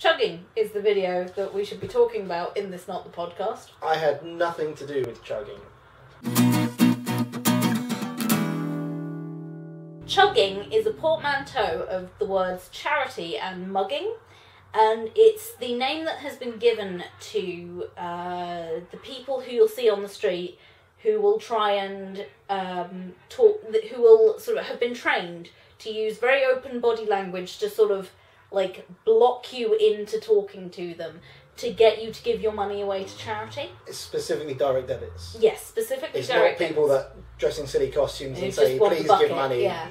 Chugging is the video that we should be talking about in this Not the Podcast. I had nothing to do with chugging. Chugging is a portmanteau of the words charity and mugging, and it's the name that has been given to the people who you'll see on the street who will try and who will sort of have been trained to use very open body language to sort of like block you into talking to them to get you to give your money away to charity. It's specifically direct debits. Yes, specifically it's direct not people debits. that dress in silly costumes Who and just say, want please the bucket, give money. yeah.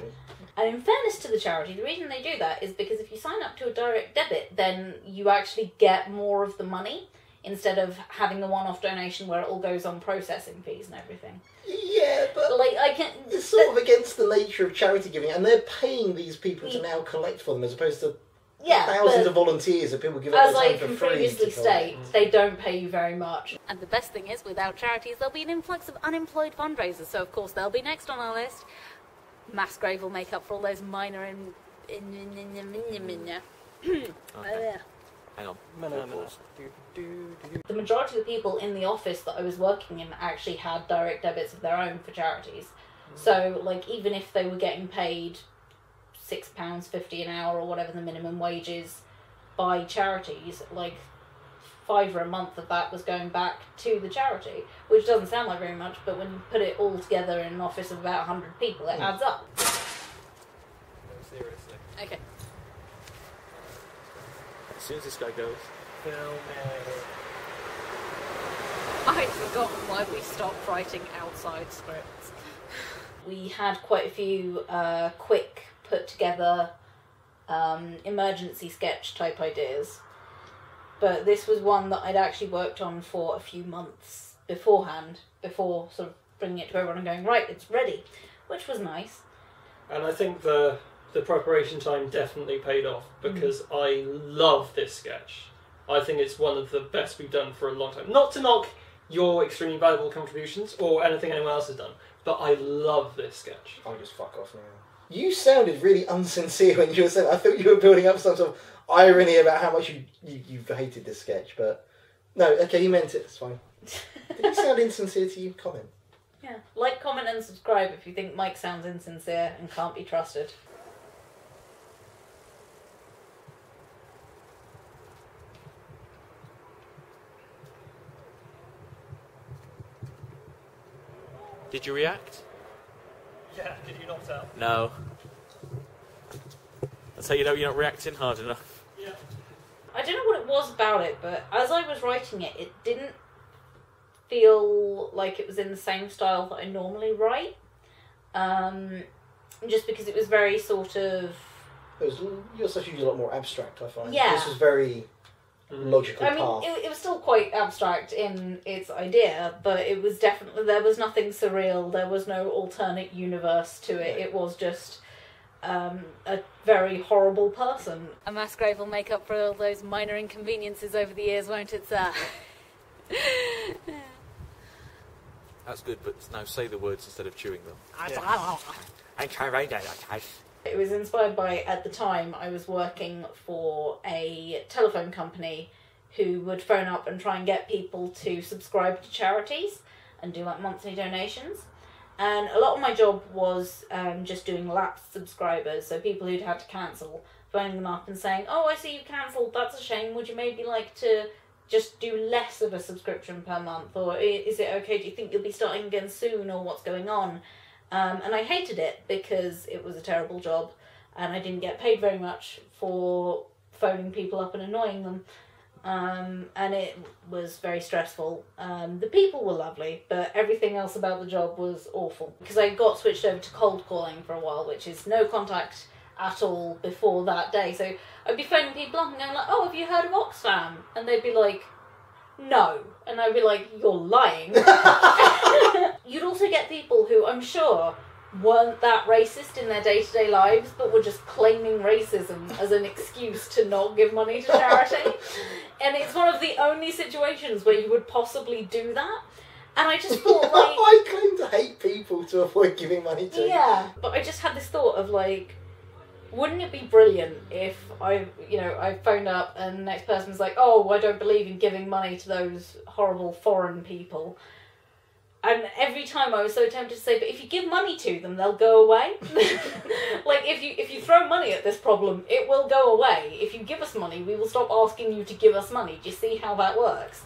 And in fairness to the charity, the reason they do that is because if you sign up to a direct debit, then you actually get more of the money instead of having the one-off donation where it all goes on processing fees and everything. Yeah, but like it's sort of against the nature of charity giving, and they're paying these people to now collect for them as opposed to thousands of volunteers that people give up their time for free. As I can previously state, they don't pay you very much. And the best thing is, without charities, there'll be an influx of unemployed fundraisers, so of course they'll be next on our list. Mass grave will make up for all those minor Hang on. The majority of the people in the office that I was working in actually had direct debits of their own for charities. So, like, even if they were getting paid £6.50 an hour or whatever the minimum wage is by charities, like £5 a month of that was going back to the charity, which doesn't sound like very much, but when you put it all together in an office of about 100 people, it adds up. No, seriously. Okay. As soon as this guy goes, I'd forgotten why we stopped writing outside scripts. We had quite a few quick put together emergency sketch type ideas, but this was one that I'd actually worked on for a few months beforehand, before sort of bringing it to everyone and going, right, it's ready, which was nice. And I think the preparation time definitely paid off, because I love this sketch. I think it's one of the best we've done for a long time. Not to knock your extremely valuable contributions or anything anyone else has done, but I love this sketch. I'll just fuck off now. You sounded really unsincere when you were saying. I thought you were building up some sort of irony about how much you hated this sketch, but no, okay, you meant it, it's fine. Did it sound insincere to you? Comment. Yeah. Like, comment and subscribe if you think Mike sounds insincere and can't be trusted. did you react? Yeah, did you not tell? No. That's how you know you're not reacting hard enough. Yeah. I don't know what it was about it, but as I was writing it, it didn't feel like it was in the same style that I normally write. Just because it was very sort of... Your stuff usually a lot more abstract, I find. Yeah. This was very logical path. I mean, it was still quite abstract in its idea, but it was definitely... There was nothing surreal, there was no alternate universe to it. Yeah. It was just a very horrible person. A mass grave will make up for all those minor inconveniences over the years, won't it, sir? That's good, but now say the words instead of chewing them. Yeah. It was inspired by, at the time, I was working for a telephone company who would phone up and try and get people to subscribe to charities and do like monthly donations. And a lot of my job was just doing lapsed subscribers, so people who'd had to cancel, phoning them up and saying, oh, I see you cancelled, that's a shame, would you maybe like to just do less of a subscription per month, or is it okay, do you think you'll be starting again soon, or what's going on? And I hated it because it was a terrible job and I didn't get paid very much for phoning people up and annoying them. And it was very stressful. The people were lovely, but everything else about the job was awful. Because I got switched over to cold calling for a while, which is no contact at all before that day. So I'd be phoning people up and going like, oh, have you heard of Oxfam? And they'd be like, no. And I'd be like, you're lying. You'd also get people who I'm sure weren't that racist in their day-to-day lives, but were just claiming racism as an excuse to not give money to charity. And it's one of the only situations where you would possibly do that. And I just thought, like... I claim to hate people to avoid giving money to. Yeah, but I just had this thought of, like, Wouldn't it be brilliant if I phoned up and the next person was like, oh, I don't believe in giving money to those horrible foreign people. And every time I was so tempted to say, but if you give money to them, they'll go away. Like, if you throw money at this problem, it will go away. If you give us money, we will stop asking you to give us money. Do you see how that works?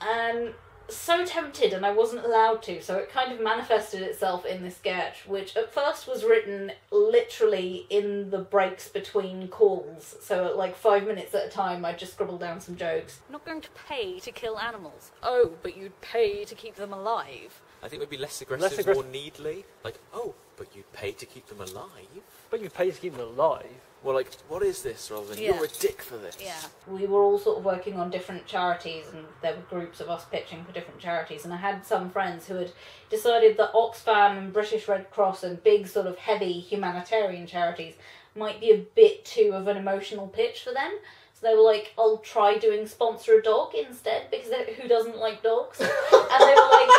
And so tempted, and I wasn't allowed to, so it kind of manifested itself in this sketch, which at first was written literally in the breaks between calls. So at like 5 minutes at a time, I'd just scribble down some jokes. I'm not going to pay to kill animals. Oh, but you'd pay to keep them alive. I think maybe less aggressive, more needly. Like, oh, but you'd pay to keep them alive? But you pay to keep them alive? Well, like, what is this, rather than, you're a dick for this? Yeah. We were all sort of working on different charities, and there were groups of us pitching for different charities, and I had some friends who had decided that Oxfam and British Red Cross and big sort of heavy humanitarian charities might be a bit too of an emotional pitch for them. So they were like, I'll try doing sponsor a dog instead, because who doesn't like dogs? And they were like...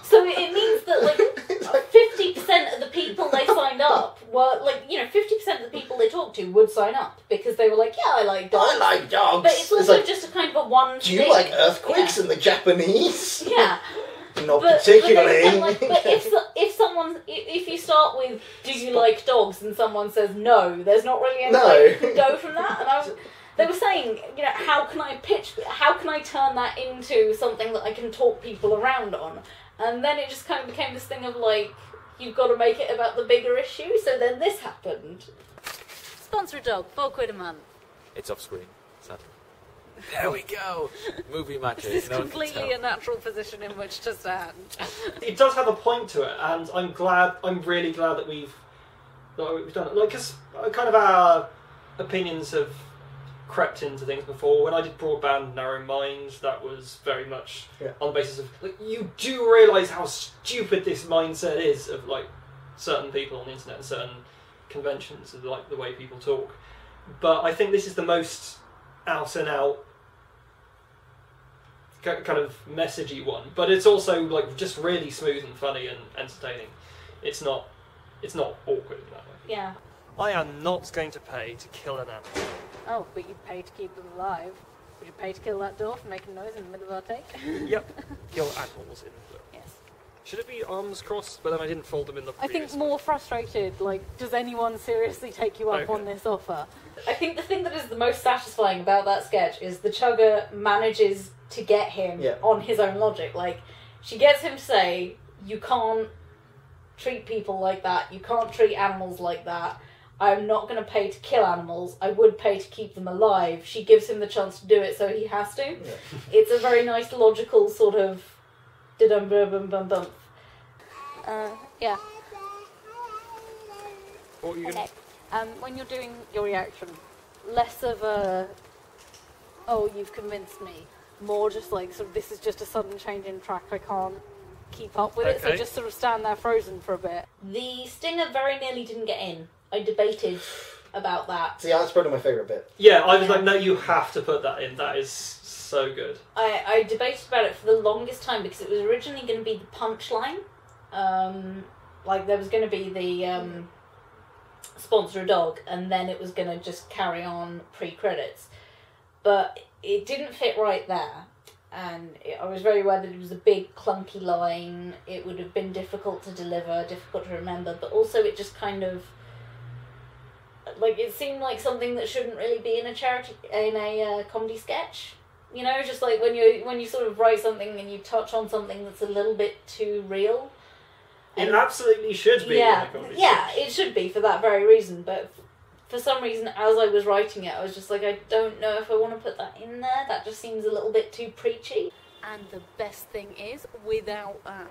So it means that, like, 50% of the people they signed up were, like, 50% of the people they talked to would sign up, because they were like, yeah, I like dogs. I like dogs. But it's also just a kind of a one Do you like earthquakes in the Japanese? Yeah. Not particularly. But if you start with, do you like dogs, and someone says no, there's not really anything you can go from that. And they were saying, how can I turn that into something that I can talk people around on? And then it just kind of became this thing of like, you've got to make it about the bigger issue, so then this happened. Sponsor a dog, £4 a month. It's off screen, sadly. There we go! Movie magic. This is completely a natural position in which to stand. It does have a point to it, and I'm really glad that we've done it. Like, because kind of our opinions have crept into things before. When I did Broadband Narrow Minds, that was very much on the basis of, like, you do realise how stupid this mindset is of, like, certain people on the internet and certain conventions of, like, the way people talk. But I think this is the most out and out kind of messagey one, but it's also, like, just really smooth and funny and entertaining. It's not awkward in that way. Yeah. I am not going to pay to kill an animal. Oh, but you'd pay to keep them alive. Would you pay to kill that dwarf making noise in the middle of our take? Yep. Kill animals in the... Yes. Should it be arms crossed? But then I didn't fold them in the previous I think more frustrated, like, does anyone seriously take you up on this offer? I think the thing that is the most satisfying about that sketch is the chugger manages to get him on his own logic. Like, she gets him to say, you can't treat people like that, you can't treat animals like that. I'm not going to pay to kill animals. I would pay to keep them alive. She gives him the chance to do it, so he has to. Yeah. It's a very nice, logical sort of dum-bum-bum-bum-bum. Yeah. What are you going when you're doing your reaction, less of a, oh, you've convinced me. More just like, sort of, this is just a sudden change in track. I can't keep up with it, so just sort of stand there frozen for a bit. The stinger very nearly didn't get in. I debated about that. See, that's probably my favourite bit. Yeah, I was like, no, you have to put that in. That is so good. I debated about it for the longest time because it was originally going to be the punchline. Like, there was going to be the sponsor a dog, and then it was going to just carry on pre-credits. But it didn't fit right there. And I was very aware that it was a big, clunky line. It would have been difficult to deliver, difficult to remember, but also it just kind of... Like, it seemed like something that shouldn't really be in a comedy sketch. You know, just like when you sort of write something and you touch on something that's a little bit too real. It absolutely should be in a comedy sketch. Yeah, it should be for that very reason. But for some reason, as I was writing it, I was just like, I don't know if I want to put that in there. That just seems a little bit too preachy. And the best thing is, without that,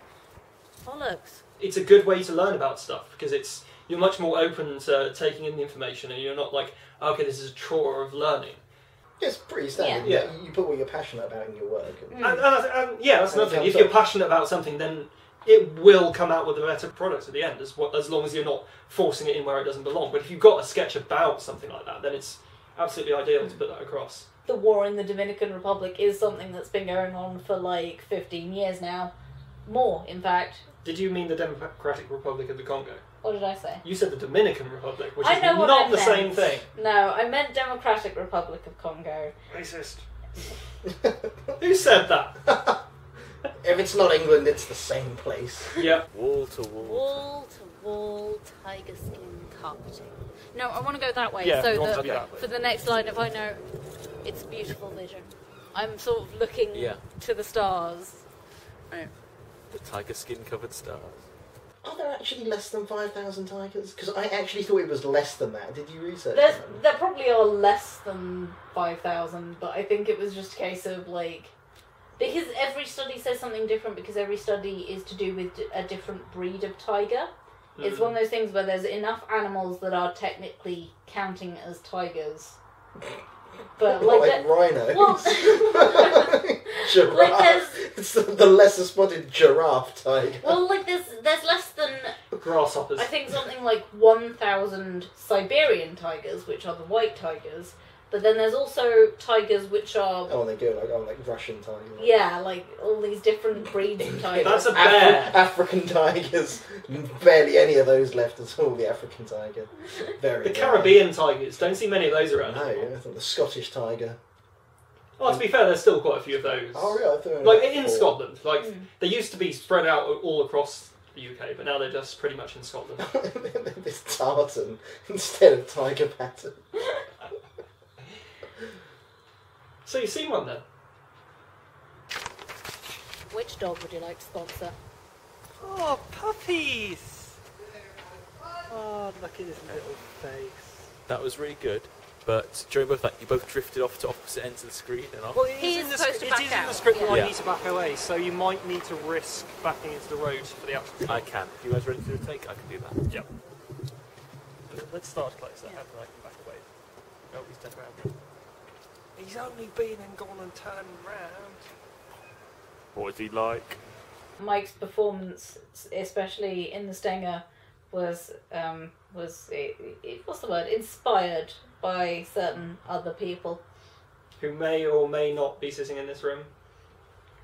bollocks. It's a good way to learn about stuff because you're much more open to taking in the information, and you're not like, okay, this is a chore of learning. It's pretty standard. Yeah. You put what you're passionate about in your work. And that's another thing. If you're passionate about something, then it will come out with a better product at the end, as long as you're not forcing it in where it doesn't belong. But if you've got a sketch about something like that, then it's absolutely ideal to put that across. The war in the Dominican Republic is something that's been going on for like 15 years now. More, in fact. Did you mean the Democratic Republic of the Congo? What did I say? You said the Dominican Republic, which I is know what not I the same meant. thing. No, I meant Democratic Republic of Congo. Racist. Who said that? If it's not England, it's the same place. Yeah. Wall to wall. Wall to wall tiger skin carpeting. No, I want to go that way. Yeah, so you want that to be that way. for the next line, if I know, it's a beautiful vision. I'm sort of looking to the stars. Right. The tiger skin covered stars. Are there actually less than 5,000 tigers? Because I actually thought it was less than that. Did you research that? There probably are less than 5,000, but I think it was just a case of like, because every study says something different, because every study is to do with a different breed of tiger. It's one of those things where there's enough animals that are technically counting as tigers. But like rhinos. Well, Giraffe. like it's the lesser spotted giraffe tiger. well, like there's less than, Grasshoppers. I think something like 1,000 Siberian tigers, which are the white tigers. But then there's also tigers which are... Oh, and they go like Russian tigers. Yeah, like all these different breeds of tigers. That's a bear. African tigers. Barely any of those left at all, the African tiger. Very The rare. Caribbean tigers. Don't see many of those around. No, I think the Scottish tiger. Oh, to be fair, there's still quite a few of those. Oh, yeah, I thought Like about in four. Scotland, like they used to be spread out all across the UK, but now they're just pretty much in Scotland. This tartan instead of tiger pattern. So you've seen one then? Which dog would you like to sponsor? Oh, puppies! Oh, look at his little face. That was really good. But during both that, you both drifted off to opposite ends of the screen and off. Well, it He is is in the, supposed to it back is in the out, script that yeah. I need to back away, so you might need to risk backing into the road for the action. I can. If you guys ready to do a take, I can do that. Yep. Let's start closer, and then I can back away. Oh, he's turned around. He's only been and gone and turned round. What is he like? Mike's performance, especially in the Stinger, was what's the word? Inspired by certain other people Who may or may not be sitting in this room.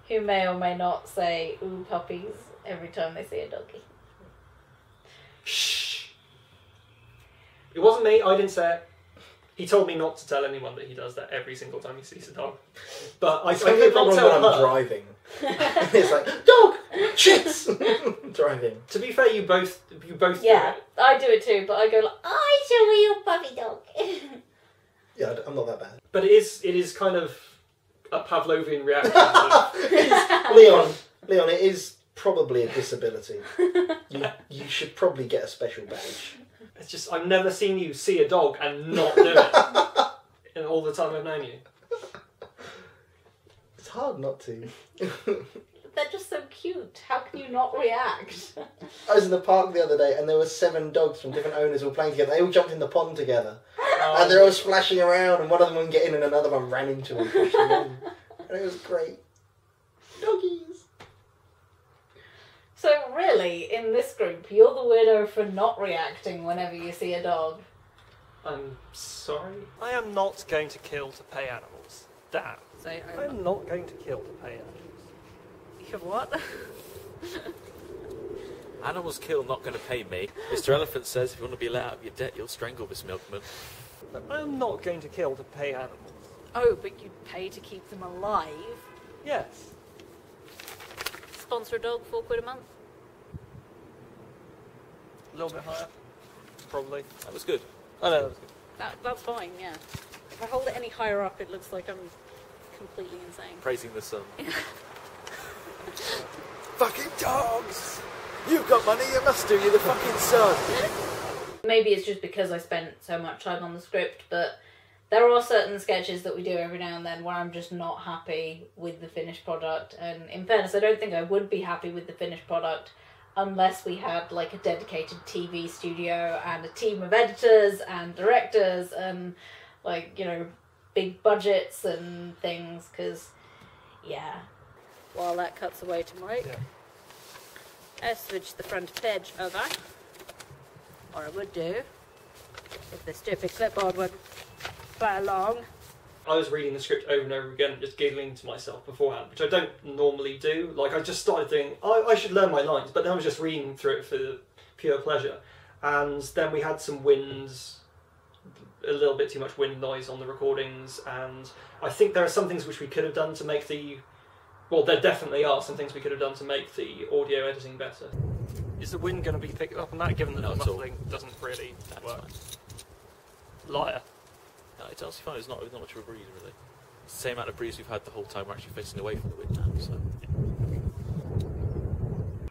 who may or may not say "ooh puppies" every time they see a doggy. Shh. It wasn't me. I didn't say it. He told me not to tell anyone that he does that every single time he sees a dog. But I It's could only a not problem tell when I'm her. driving. It's like, dog! Shits! Driving. To be fair, you both do Yeah, it. I do it too, but I go like, "I show you a puppy dog." Yeah, I'm not that bad. But it is kind of a Pavlovian reaction. of- Leon, it is probably a disability. You should probably get a special badge. It's just I've never seen you see a dog and not do it in all the time I've known you. It's hard not to. They're just so cute. How can you not react? I was in the park the other day and there were 7 dogs from different owners all playing together. They all jumped in the pond together. And they're all splashing around and one of them wouldn't get in and another one ran into them, pushed them in. And it was great. Doggies. So really, in this group, you're the weirdo for not reacting whenever you see a dog. I'm sorry. I am not going to kill to pay animals. Damn. So I'm not going to kill to pay animals. you what? Animals kill, not going to pay me. Mr. Elephant says if you want to be let out of your debt, you'll strangle this milkman. I'm not going to kill to pay animals. Oh, but you'd pay to keep them alive. Yes. Sponsor a dog, £4 a month. A little bit higher. Probably. That was good. Oh no, that was good. That's fine, yeah. If I hold it any higher up, it looks like I'm completely insane. Praising the sun. Fucking dogs! You've got money, you must do. You're the fucking sun. Maybe it's just because I spent so much time on the script, but there are certain sketches that we do every now and then where I'm just not happy with the finished product. And in fairness, I don't think I would be happy with the finished product unless we had like a dedicated TV studio and a team of editors and directors and like, you know, big budgets and things, because yeah. While that cuts away to Mike, I switch the front page over, or I would do if the stupid clipboard would play along. I was reading the script over and over again, just giggling to myself beforehand, which I don't normally do. Like, I just started thinking, I should learn my lines, but then I was just reading through it for pure pleasure. and then we had some winds, a little bit too much wind noise on the recordings, and I think there are some things which we could have done to make the... Well, there definitely are some things we could have done to make the audio editing better. Is the wind going to be picked up on that, given that Not the at all. muffling doesn't really That's work? fine. Liar. No, it's honestly fine. It's not much of a breeze, really. It's the same amount of breeze we've had the whole time. We're actually facing away from the wind now, so...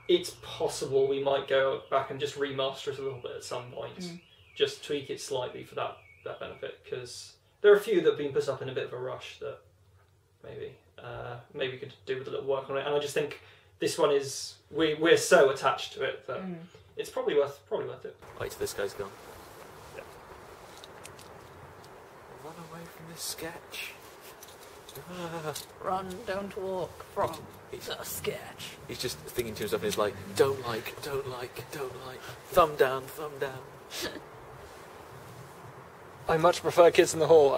It's possible we might go back and just remaster it a little bit at some point. Just tweak it slightly for that benefit, because there are a few that have been put up in a bit of a rush that maybe we could do with a little work on it. And I just think this one is... We're so attached to it that it's probably worth it. Wait till this guy's gone. Yeah. Run away from this sketch. Run, don't walk from He's- the sketch. He's just thinking to himself, and he's like, don't like, thumb down. I much prefer Kids in the Hall.